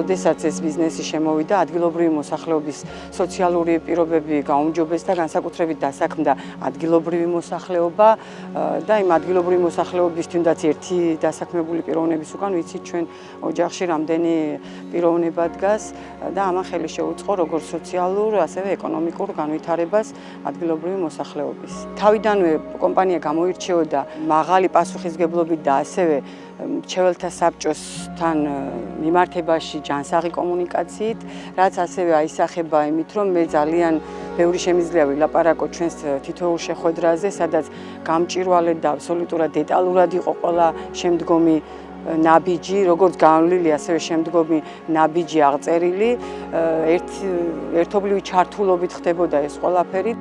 როდესაც ეს ბიზნესი შემოვიდა, ადგილობრივი მოსახლეობის სოციალური პირობები გაუმჯობესდა, განსაკუთრებით დასაქმდა ადგილობრივი მოსახლეობა და იმ ადგილობრივი მოსახლეობის თუნდაც ერთი დასაქმებული პიროვნების უკან ვიცით ჩვენ ოჯახში რამდენი პიროვნება დგას და ამან ხელი შეუწყო როგორც სოციალურ, ასევე ეკონომიკურ განვითარებას ადგილობრივი მოსახლეობის. თავიდანვე კომპანია გამოირჩეოდა მაღალი პასუხისგებლობით და ასევე მრჩეველთა საბჭოსთან მიმართებაში ჯანსაღი კომუნიკაციით, რაც ასევე აისახება იმით, რომ მე ძალიან ბევრი შემიძლია ვილაპარაკო ჩვენს თითოეულ შეხვედრაზე, სადაც გამჭვირვალედ და აბსოლუტურად დეტალურად იყო ყველა შემდგომი ნაბიჯი, როგორც განვლილი, ასევე შემდგომი ნაბიჯი აღწერილი, ერთობლივი ჩართულობით ხდებოდა ეს ყველაფერი.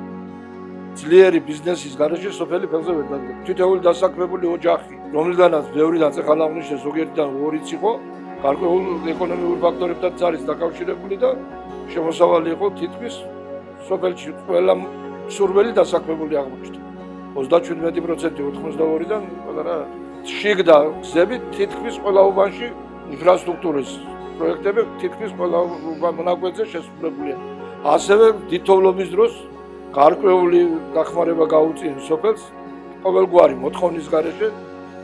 ძლიერი ბიზნესის გარეშე სოფელი ფეხზე ვერ დადგა. თითოეული დასაქმებული ოჯახი, რომლიდანაც ბევრი დაწეხალა აღნიშნეს, ზოგიერთიდან 2-იც იყო, გარკვეულ ეკონომიურ ფაქტორებთან არის დაკავშირებული და შემოსავალი იყო თითქმის სოფელში ყველა მსურველი დასაქმებული აღმოჩნდა. 37% 82-დან პატარა შიგდა გზებით თითქმის ყველა უბანში ინფრასტრუქტურის პროექტები თითქმის ყველა მონაკვეთზე შესრულებულია. ასევე დიდთოვლობის დროს გარკვეული დახმარება გაუწიეს სოფელს ყოველგვარი მოთხოვნის გარეშე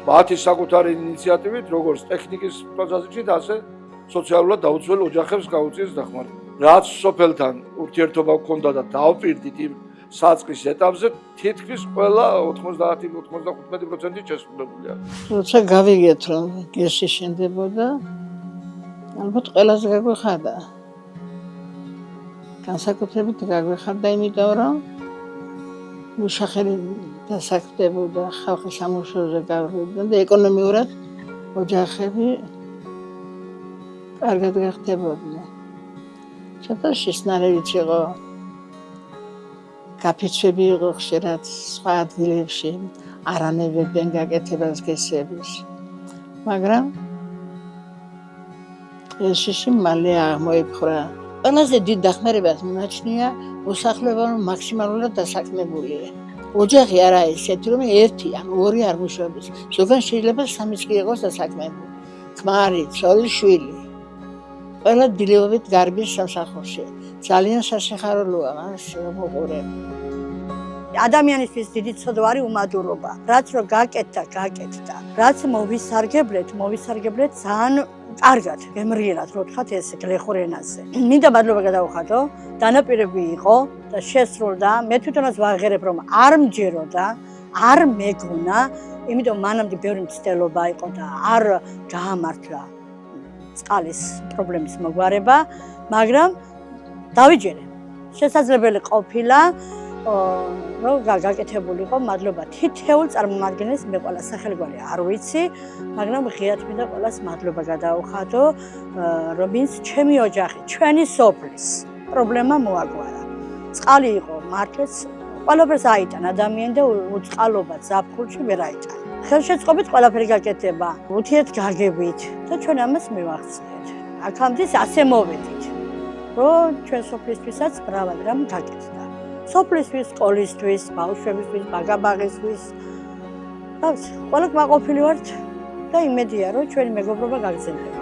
მათი საკუთარი ინიციატივით, როგორც ტექნიკის პროცესით, ასე სოციალურად დაუცველ ოჯახებს გაუწიეს დახმარება. რაც სოფელთან ურთიერთობა ჰქონდა და დავპირდით იმ საწყის ეტაპზე, თითქმის ყველა 90-95% შესრულებულია. როცა გავიგეთ, რომ გესი შენდებოდა, ალბათ ყველაზე გაგვეხარდა. განსაკუთრებით გაგვეხარდა იმიტომ, რომ მუშახელი დასაქმდებოდა, ხალხი სამუშაოზე გავრდოდა და ეკონომიურად ოჯახები კარგად გახდებოდნენ. ცოტა შესნარევით იყო, გაფიცვები იყო ხშირად სხვა ადგილებში, არ ანებებდნენ გაკეთებას გესების. მაგრამ ეს შიში მალე აღმოიფხვრა. ყველაზე დიდ დახმარებას მონაჩნია მოსახლეობა, რომ მაქსიმალურად დასაქმებულია. ოჯახი არა ესეთი, რომ ერთი ან ორი არ მუშაობს. ზოგან შეიძლება 3-იც კი იყოს დასაქმებული. ქმარი, ცოლი, შვილი. ყველა დილეობით გარბის სამსახურში. ძალიან სასიხარულოა მას მოყურე. ადამიანისთვის დიდი ცოდვარი უმადურობა. რაც რო გაკეთდა. რაც მოვისარგებლეთ ძალიან კარგად, გემრიელად რო ვთქვათ ეს გლეხურ ენაზე. მინდა მადლობა გადავხატო, დანაპირები იყო და შესრულდა. მე თვითონაც ვაღერებ, რომ არ მჯეროდა, არ მეგონა, იმიტომ მანამდე ბევრი მცდელობა იყო და არ გაამართლა წყალის პრობლემის მოგვარება, მაგრამ დავიჯერე. შესაძლებელი ყოფილა რომ გაკეთებული იყო, მადლობა თითოეულ წარმომადგენელს, მე ყველა სახელგვარი არ ვიცი, მაგრამ ღიად მინდა ყველას მადლობა გადავხატო, რომის ჩემი ოჯახი, ჩვენი სოფლის პრობლემა მოაგვარა. წყალი იყო მართლაც, ყველაფერს აიტან ადამიანი და უწყალობა ზაფხულში ვერ აიტან. ხელშეწყობით ყველაფერი გაკეთება, ურთიერთგაგებით და ჩვენ ამას მივახციეთ. აქამდე ასე მოვედით, რომ ჩვენ სოფლისთვისაც მრავალი რამ გაკეთდა. სოფლისთვის, სკოლისთვის, ბავშვებისთვის, ბაგაბაღისთვის. ყველა კმაყოფილი ვართ და იმედია, რომ ჩვენი მეგობრობა გაგრძელდება.